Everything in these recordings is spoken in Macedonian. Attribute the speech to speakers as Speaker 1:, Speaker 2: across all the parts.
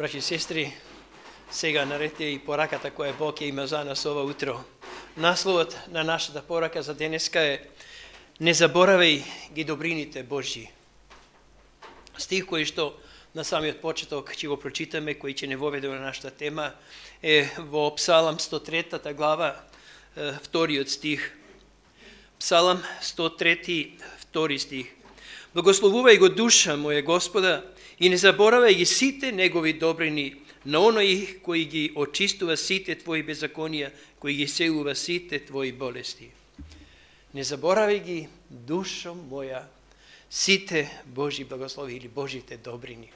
Speaker 1: Браќи и сестри, сега наред и пораката која Бог ја има за нас ова утро. Насловот на нашата порака за денеска е "Не заборавај ги добрините Божји". Стих кој што на самиот почеток ќе го прочитаме, кој ќе не воведе на нашата тема, е во Псалам 103 глава, вториот стих. Псалам 103, втори стих. Благословувај го душа моја Господа и не заборавај ги сите негови добрини, на оној кој ги очистува сите твои беззаконија, кој ги исцелува сите твои болести. Не заборавај ги, душо моја, сите Божји благослови или Божите добрини.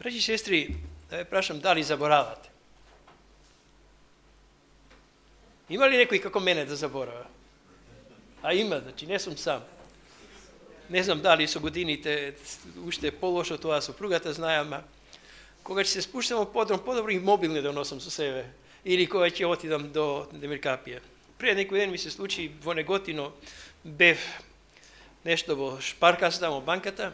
Speaker 1: Браќи и сестри, да ве прашам, дали заборавате? Има ли некој како мене да заборава? А има, значи не сум сам. Не знам дали со годините уште полошо тоа сопругата знае, ама кога ќе се спуштам во подром, подобро и мобилни да носам со себе, или кога ќе отидам до Демиркапија. Пред некој ден ми се случи во Неготино, бев нешто во шпаркас тамо банката,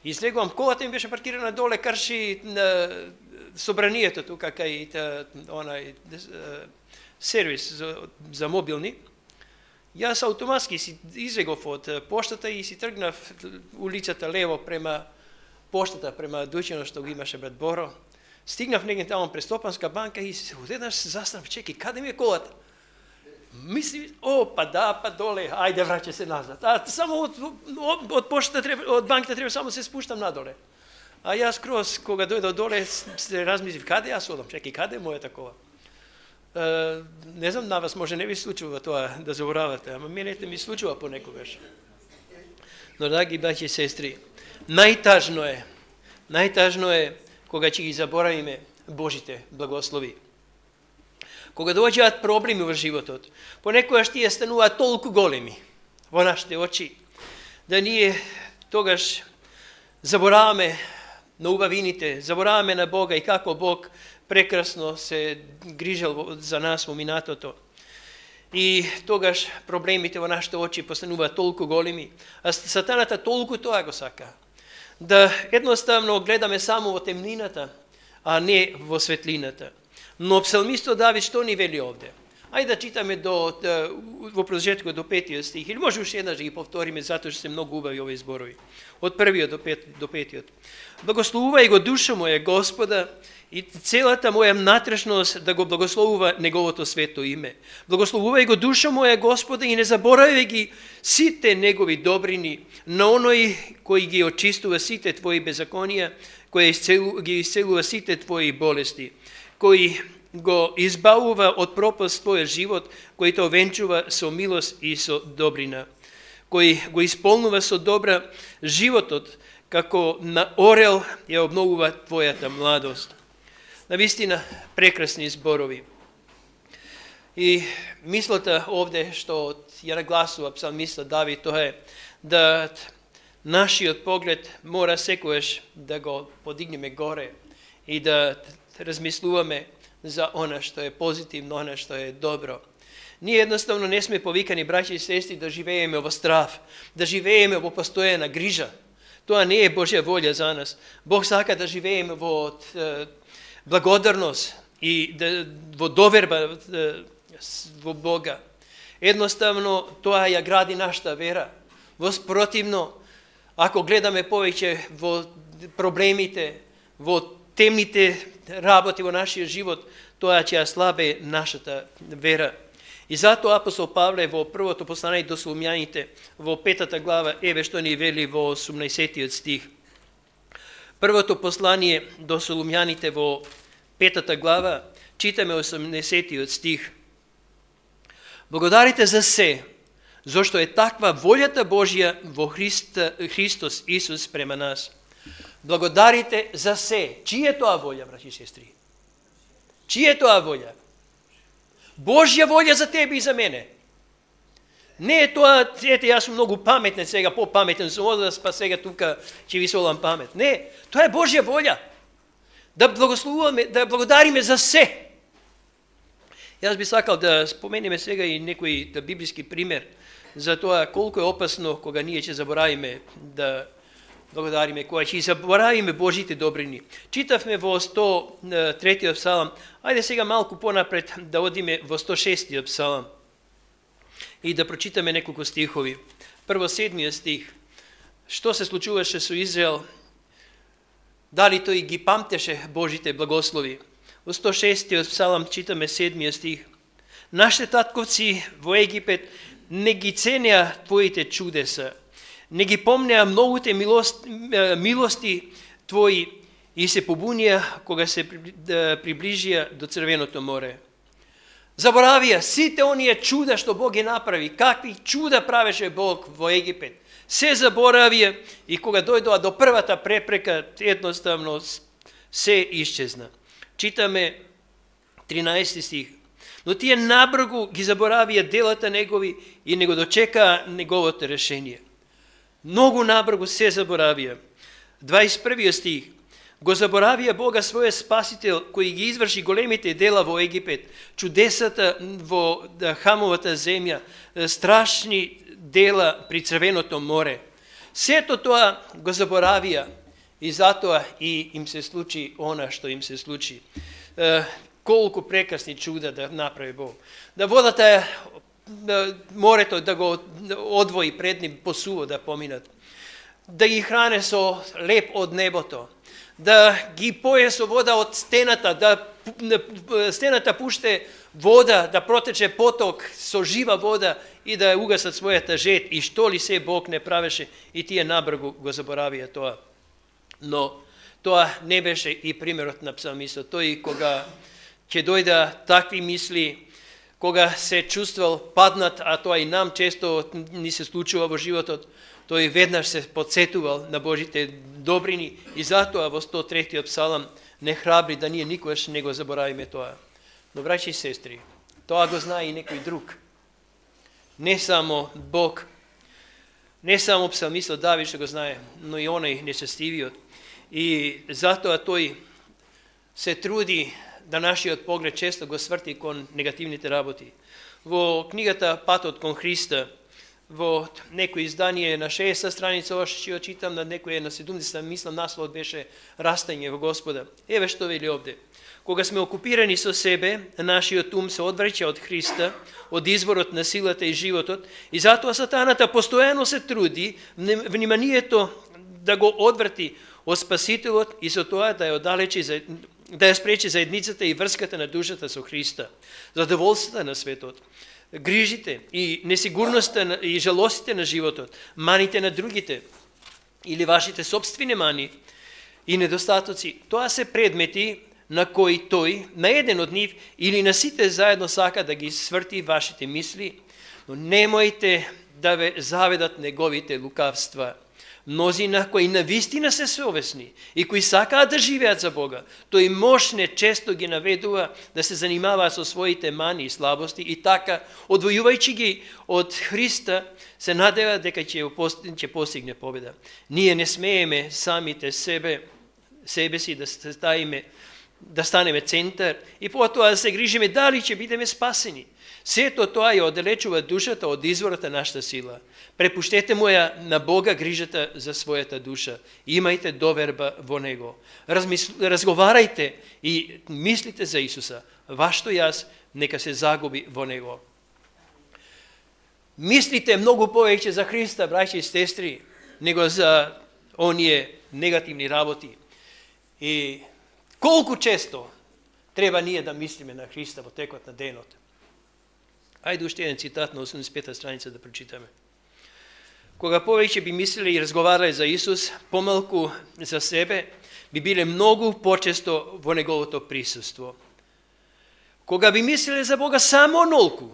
Speaker 1: и излегувам, колата ми беше паркирана доле, карши на собранието тука кај онај сервис за мобилни. Јас автоматски си излегов од поштата и си тргнав улицата лево према поштата, према дуќанот што го имаше брат Боро. Стигнав негде таму пред Стопанска банка и одеднаш се застанав, чеки, каде ми е колата? Мисли, па доле, ајде враќа се назад. Само од поштата треба, од банката треба само се спуштам надоле. А јас кроз кога дојдов доле се размислив, каде јас одам, чеки, каде е мојата кола? Не знам, на вас може не ви случува тоа да заборавате, ама мене ми случува понекогаш. Но драги браќи и сестри, најтажно е кога ќе ги заборавиме Божите благослови. Кога доаѓаат проблеми во животот, понекогаш тие стануваат толку големи во нашите очи, да ние тогаш забораваме на убавините, забораваме на Бога и како Бог прекрасно се грижел за нас во минатото. И тогаш проблемите во нашите очи постануваат толку големи, а сатаната толку тоа го сака. Да едноставно гледаме само во темнината, а не во светлината. Но псалмистот Давид што ни вели овде? Ајде да читаме во продолжетокот до 5 стих, или може уште еднаш да ги повториме, затоа што се многу убави овие зборови. Од 1 до 5. Благословувај го душа моја Господа и целата моја внатрешност да го благословува неговото свето име. Благословувај го душа моја Господа и не заборавај ги сите негови добрини, на оној кој ги очистува сите твои беззаконија, кој ги исцелува сите твои болести, кој го избавува од пропаст твојот живот, кој те овенчува со милост и со добрина, кој го исполнува со добра животот, како на орел ја обновува твојата младост. Навистина прекрасни зборови. И мислата овде што ја нагласува псалмистот Давид, тоа е да нашиот поглед мора секојаш да го подигнеме горе и да размислуваме за она што е позитивно, она што е добро. Ние едноставно не сме повикани, браќи и сестри, да живееме во страв, да живееме во постојана грижа. Тоа не е Божја волја за нас. Бог сака да живееме во благодарност и во доверба во Бога. Едноставно тоа ја гради нашата вера. Воспротивно, ако гледаме повеќе во проблемите, во темните работи во нашиот живот, тоа ќе ја слабе нашата вера. И затоа апостол Павле во првото послание до Солумјаните, во 5 глава, еве што ни вели во 18 стих. Првото послание до Солумјаните во 5 глава, читаме 18 стих. Благодарите за се, зашто е таква волјата Божја во Христос Исус према нас. Благодарите за се. Чија е тоа волја, браќи и сестри? Чија е тоа волја? Божја волја за тебе и за мене. Не е тоа, ете, јас сум многу паметен сега, по-паметен сум одрас, па сега тука ќе ви солам памет. Не, тоа е Божја волја. Да благословуваме, да благодариме за се. Јас би сакал да споменеме сега и некој библиски пример за тоа колку е опасно кога ние ќе заборавиме да благодариме, кога ќе заборавиме Божите добрини. Читавме во 103 псалам, ајде сега малку понапред да одиме во 106 псалам и да прочитаме неколку стихови. Прво 7 стих. Што се случуваше со Израел? Дали тој ги памтеше Божите благослови? Во 106 псалам читаме 7 стих. Нашите татковци во Египет не ги ценеа твоите чудеса, не ги помнеа многуте милости твои и се побунија кога се приближија до Црвеното море. Заборавија сите оние чуда што Бог ги направи, какви чуда правеше Бог во Египет. Се заборавија и кога дојдоа до првата препрека, едноставно се исчезна. Читаме 13 стих. Но тие набргу ги заборавија делата негови и не го дочекаа неговото решение. Многу набргу се заборавија. 21 стих. Го заборавија Бога својот спасител, кој ги изврши големите дела во Египет, чудесата во Хамовата земја, страшни дела при Црвеното море. Сето тоа го заборавија и затоа и им се случи она што им се случи. Колку прекрасни чуда да направи Бог. Да водата, морето да го одвои пред ним по суво да поминат. Да ги хране со леп од небото. Да ги пое со вода од стената, да стената пуште вода, да протече поток со жива вода и да угасат својата жет. И што ли се Бог не правеше, и тие набргу го заборавија тоа. Но тоа не беше и примерот на псалмистот. Тој кога ќе дојда такви мисли, кога се чувствал паднат, а тоа и нам често ни се случува во животот, тој веднаш се подсетувал на Божите добрини и затоа во 103 псалам не храбри да ние никогаш не го заборавиме тоа. Но, браќи и сестри, тоа го знае и некој друг. Не само Бог, не само псалмистот Давид што го знае, но и оној нечестивиот. И затоа тој се труди да нашиот поглед често го сврти кон негативните работи. Во книгата Патот кон Христа, во некој издание на 60 страница, ошто ја читам, на некој на 70, мислам насловот беше Растање во Господа. Еве што вели овде. Кога сме окупирани со себе, нашиот ум се одвраќа од Христа, од изворот на силата и животот, и затоа сатаната постојано се труди вниманието да го одврати од Спасителот и со тоа да ја оддалечи да ја спречи заедницата и врската на душата со Христа, задоволството на светот, грижите и несигурноста и жалостите на животот, маните на другите или вашите собствени мани и недостатоци. Тоа се предмети на кои тој, на еден од нив или на сите заедно сака да ги сврти вашите мисли, но немојте да ве заведат неговите лукавства. Мнозина кои навистина се совесни и кои сакаат да живеат за Бога, тој мошне често ги наведува да се занимаваат со своите мани и слабости и така, одвојувајќи ги од Христа, се надева дека ќе постигне победа. Ние не смееме самите себе си да станеме центар и потоа да се грижиме дали ќе бидеме спасени. Сето тоа ја оддалечува душата од изворот на нашата сила. Препуштете му ја на Бога грижата за својата душа. Имајте доверба во Него. Разговарајте и мислите за Исуса. Вашето јас нека се загуби во Него. Мислите многу повеќе за Христа, браќи и сестри, него за оние негативни работи. И колку често треба ние да мислиме на Христа во текот на денот. Ајде уште еден цитат на 85-та страница да прочитаме. Кога повеќе би мислили и разговарале за Исус, помалку за себе, би биле многу почесто во Неговото присуство. Кога би мислили за Бога само онолку,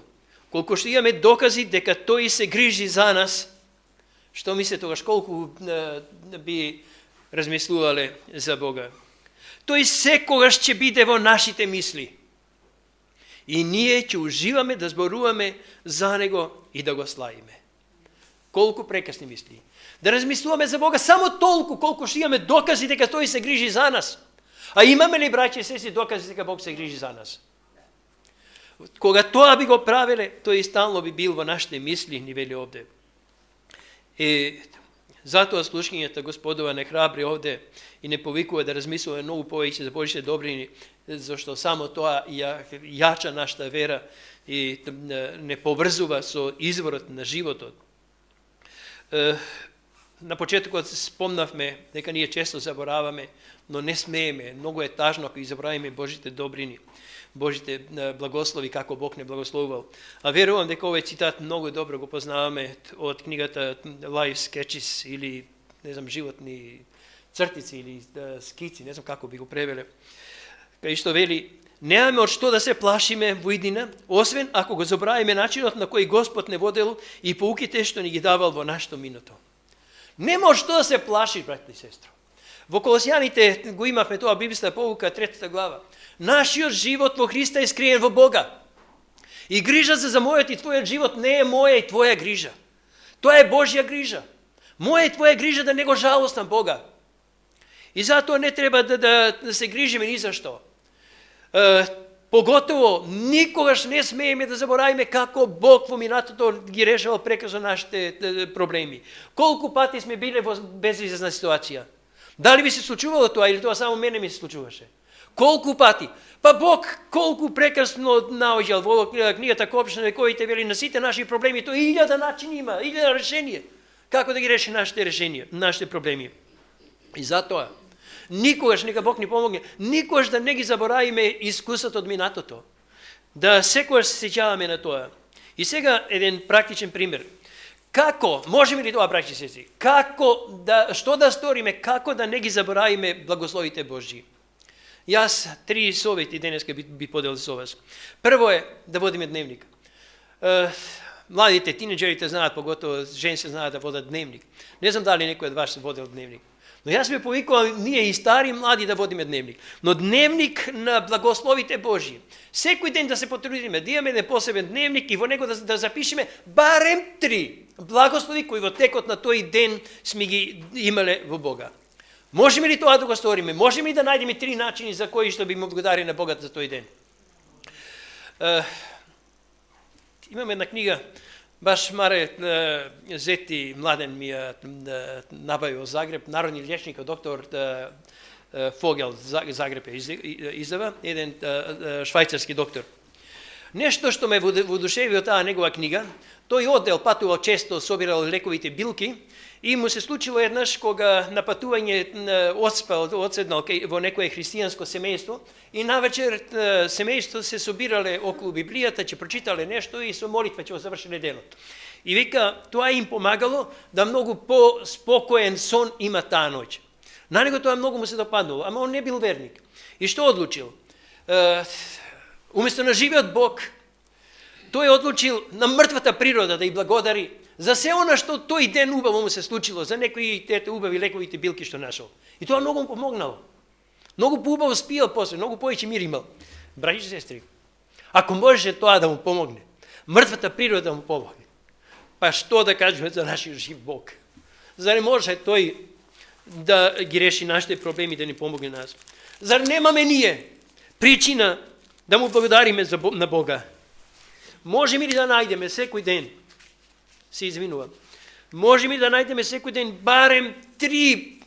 Speaker 1: колку што имаме докази дека Тој се грижи за нас, што мислите тогаш колку би размислувале за Бога? Тој секогаш ќе биде во нашите мисли. И ние ќе уживаме да зборуваме за Него и да го славиме. Колку прекрасни мисли. Да размислуваме за Бога само толку, колку што имаме докази дека Тој се грижи за нас. А имаме ли, браќи и сестри, докази дека Бог се грижи за нас? Кога тоа би го правеле, тој стално би бил во нашите мисли, ни вели овде. Затоа слушањето Господова не храбри овде и не повикува да размислуваме многу повеќе за Божите добрини, зашто само тоа јача нашата вера и не поврзува со изворот на животот. На почетокот спомнавме дека ние често забораваме, но не смееме. Многу е тажно ако забораваме Божите добрини, Божите благослови, како Бог не благословувал. А верувам дека овој цитат многу добро го познаваме од книгата Life Sketches или, не знам, животни цртици или скици, не знам како би го превеле. Кај што вели, немаме од што да се плашиме во иднина, освен ако го забораваме начинот на кој Господ не водел и поуките што ни ги давал во нашето минато. Нема од што да се плаши, брат и сестро. Во Колосјаните го имавме тоа библиска pouка, 3 глава. Нашиот живот во Христа е скриен во Бога. И грижа за мојот и твојот живот не е моја и твоја грижа. Тоа е Божја грижа. Моја и твоја грижа да не го жалостам Бога. И затоа не треба да се грижиме ни за што. Поготово, никогаш не смееме да заборавиме како Бог во минатото ги решавал прекрасно нашите проблеми. Колку пати сме биле во безизлезна ситуација. Дали би се случувало тоа или тоа само мене ми се случуваше? Колку пати? Па Бог колку прекрасно наоѓал во книгата Коопштина коите вели на сите наши проблеми, тоа 1000 начини има, 1000 решение. Како да ги реши нашите решенија, нашите проблеми. И затоа никогаш нека Бог ни помогне, никогаш да не ги заборавиме искусот од минатото. Да секогаш се сеќаваме на тоа. И сега еден практичен пример. Како, можеме ли тоа, браќи и сестри? Што да сториме, како да не ги заборавиме благословите Божји? Јас 3 совети денеска би поделил со вас. Прво е да водиме дневник. Младите, тинеџерите знаат, поготово женци знаат да водат дневник. Не знам дали некој од вас водел дневник. Но јас ме повикувам ние и стари и млади да водиме дневник. Но дневник на благословите Божји. Секој ден да се потрудиме, да имаме еден посебен дневник и во него да запишеме барем 3 благослови кои во текот на тој ден сме ги имале во Бога. Можеме ли тоа да го сториме? Можеме ли да најдеме 3 начини за кои што би му благодари на Бога за тој ден? Имаме една книга, баш Маре Зети Младен ми ја набави во Загреб, народни лечник, доктор Фогел, Загреб издава, еден швајцарски доктор. Нешто што ме воодушеви од таа негова книга, тој одел патувал често, собирал лековите билки и му се случило еднаш кога на патување одседнал во некое христијанско семејство и навечер семејство се собирале околу Библијата, ќе прочитале нешто и со молитва ќе завршиле денот. И вика, тоа им помагало да многу по-спокоен сон има таа ноќ. На него тоа многу му се допаднало, ама он не бил верник. И што одлучил? Уместо на живиот Бог, тој одлучил на мртвата природа да ја благодари за се она што тој ден убаво му се случило, за некои убави лековите билки што нашол. И тоа многу му помогнало. Многу поубаво спиел после, многу повеќе мир имал. Браќи и сестри, ако можеше тоа да му помогне, мртвата природа да му помогне, па што да кажеме за нашиот жив Бог? Зар не може тој да ги реши нашите проблеми, да ни помогне нас? Зар немаме ние причина да му благодариме на Бога? Можеме ли да најдеме секој ден, се извинувам, можеме ли да најдеме секој ден барем 3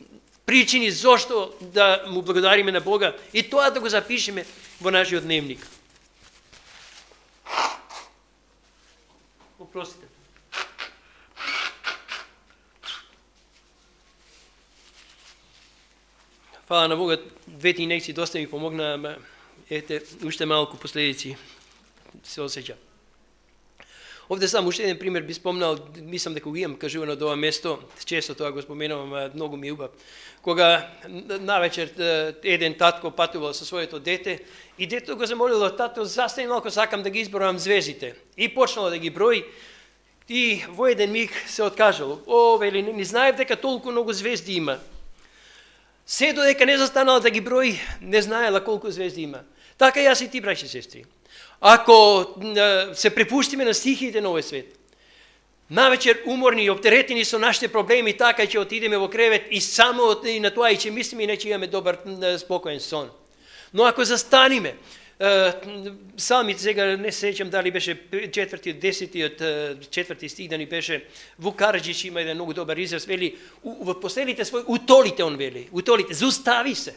Speaker 1: причини зошто да му благодариме на Бога и тоа да го запишеме во нашиот дневник? Опростите. Фала на Бога, двете инекции доста ми помогна, ама ете, уште малку последици се осеќа. Овде само уште еден пример би спомнал, мислам дека го имам кажувано до ова место, често тоа го споменувам, ама многу ми убав. Кога навечер еден татко патувал со своето дете и детето го замолило, тато, застани малку, сакам да ги изборувам звездите. И почнало да ги брои и во еден миг се откажало. Вели, не знаев дека толку многу звезди има. Се додека не застанала да ги брои, не знаела колку звезди има. Така јас и ти, браќи и сестри. Ако се препуштиме на стихиите на овој свет, навечер уморни и оптеретени со нашите проблеми, така ќе отидеме во кревет и само и на тоа и ќе мислиме и не ќе имаме добар спокоен сон. Но ако застаниме, Псалмите сега не се сеќам дали беше 4 стих да ни беше. Вук Караджич има еден многу добар израз, вели во последните своји утолите, он вели, утолите, заустави се.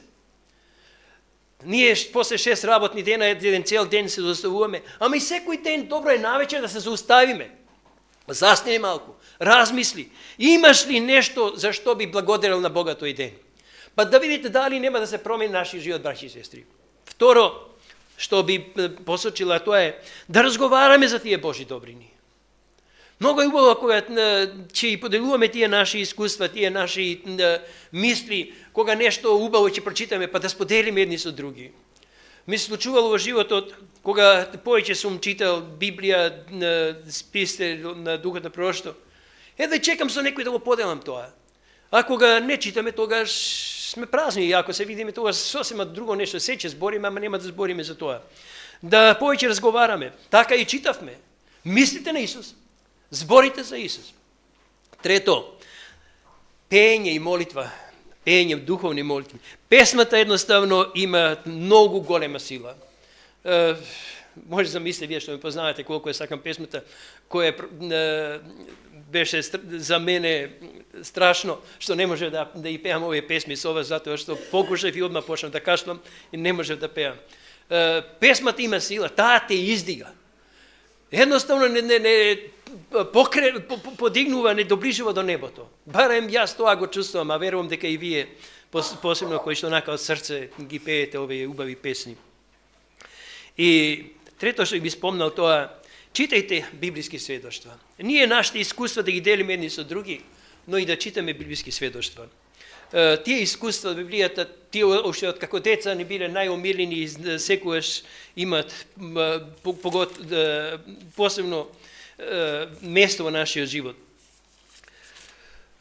Speaker 1: Ние после 6 работни дена, еден цел ден се зауставуваме, ама и секој ден добро е навечер да се зауставиме. Застани малку, размисли, имаш ли нешто за што би благодарил на Бога тој ден? Па да видите дали нема да се промени нашиот живот, браќи и сестри. Второ, што би посочила, тоа е да разговараме за тие Божи добрини. Многу е убаво кога ќе и поделуваме тие наши искуства, тие наши мисли, кога нешто убаво ќе прочитаме, па да споделиме едни со други. Ми се случувало во животот, кога повеќе сум читал Библија, списите на Духот на пророштво, да чекам со некој да го поделам тоа. А кога не читаме, тогаш сме празни, и ако се видиме, тогаш сосема друго нешто, се ќе збориме, ама нема да збориме за тоа. Да повеќе разговараме, така и читавме. Мислите на Исус, зборите за Исус. Трето, пење и молитва, пење, духовни молитви. Песмата едноставно има многу голема сила. Може да замислите вие што ме познавате колку е сакам песмата, која беше за мене страшно, што не можев да и пеам овие песми со вас, затоа што покушав и одма почнав да кашлам и не можев да пеам. Песмата има сила, таа те издига. Едноставно не подигнува, не доближува до небото. Барем јас тоа го чувствувам, а верувам дека и вие, посебно кои што нака од срце ги пеете овие убави песни. И трето што би спомнал тоа, читајте библиски сведоштва. Ние нашите искуства да ги делиме едни со други, но и да читаме библиски сведоштва. Тие искуства од Библијата, тие уште од како деца не биле најомилени и секогаш имат посебно место во нашиот живот.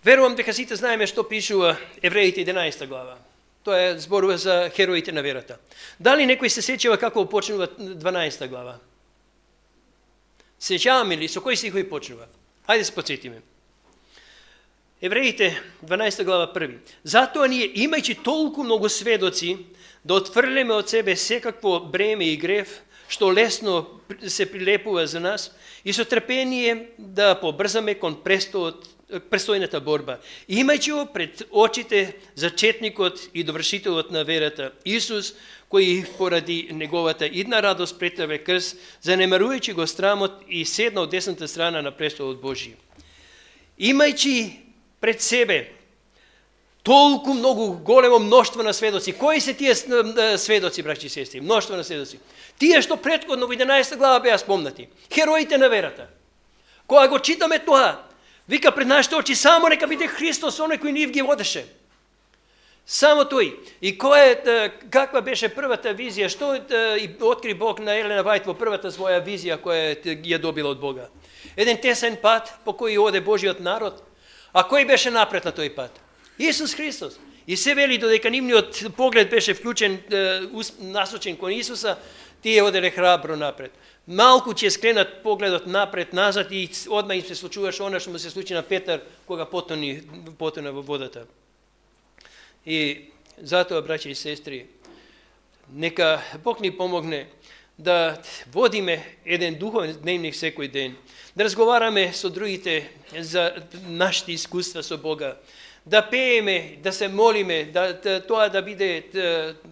Speaker 1: Верувам дека сите знаеме што пишува Евреите 11 глава. Тоа е зборува за хероите на верата. Дали некој се сеќава како почнува 12 глава? Сеќаваме ли со кој стихови почнува? Хајде се потсетиме. Евреите 12 глава 1. Затоа ние, имајќи толку многу сведоци, да отфрлеме од себе секакво бреме и грев, што лесно се прилепува за нас, и со трпение да побрзаме кон престојната борба. Имајќи го пред очите зачетникот и довршителот на верата, Исус, кој поради неговата идна радост претрпе крст, занемарувајќи го срамот и седна од десната страна на престолот Божи. Имајќи пред себе толку многу големо мноштво на сведоци. Кои се тие сведоци, браќи и сестри? Мноштво на сведоци. Тие што претходно во 11 глава беа спомнати. Хероите на верата. Кога го читаме тоа, вика пред нашите очи само нека биде Христос, оној кој нив ги водеше. Само тој. И каква беше првата визија, што откри Бог на Елена Вајт во првата своја визија која ја добила од Бога? Еден тесен пат по кој оде Божиот народ. А кој беше напред на тој пат? Исус Христос. И се вели додека нивниот поглед беше вклучен, насочен кон Исуса, тие оделе храбро напред. Малку ќе скренат погледот напред, назад и одма им се случуваше она што му се случи на Петар кога потона во водата. И затоа, браќи и сестри, нека Бог ни помогне да водиме еден духовен дневник секој ден, да разговараме со другите за нашите искуства со Бога, да пееме, да се молиме, тоа да биде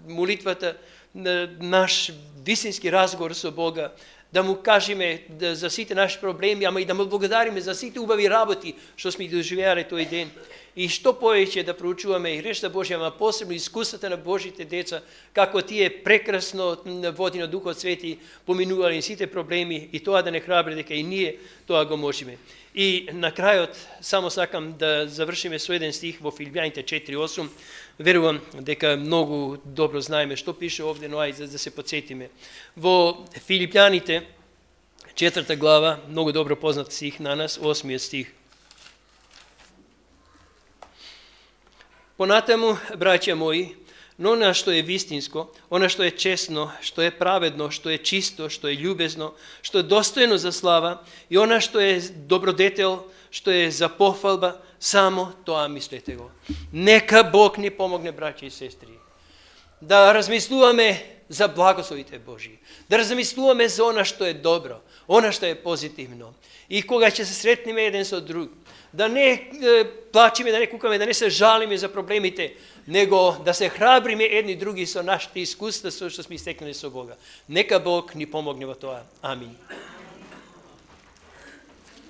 Speaker 1: молитвата, наш вистински разговор со Бога, да му кажеме за сите наши проблеми, ама и да му благодариме за сите убави работи што сме доживеале тој ден. И што повеќе да проучуваме и речта Божја, ама посебно искуствата на Божите деца, како тие прекрасно води на Духот Свети поминували сите проблеми и тоа да не храбри дека и ние тоа го можеме. И на крајот само сакам да завршиме со еден стих во Филипјаните 4:8. Верувам дека многу добро знаеме што пише овде, но ајде да се потсетиме. Во Филипјаните 4 глава, многу добро познат стих на нас, 8 стих. Понатаму, браќа мои, но она што е вистинско, она што е честно, што е праведно, што е чисто, што е љубезно, што е достојно за слава и она што е добродетел, што е за похвалба, само тоа мислете го. Нека Бог ни помогне, браќа и сестри, да размислуваме за благословите Божии. Да размислуваме за она што е добро, она што е позитивно. И кога ќе се сретнеме еден со друг, да не плачиме, да не кукаме, да не се жалиме за проблемите, него да се храбриме едни други со нашите искуства, со што сме стекнали со Бога. Нека Бог ни помогне во тоа. Амин.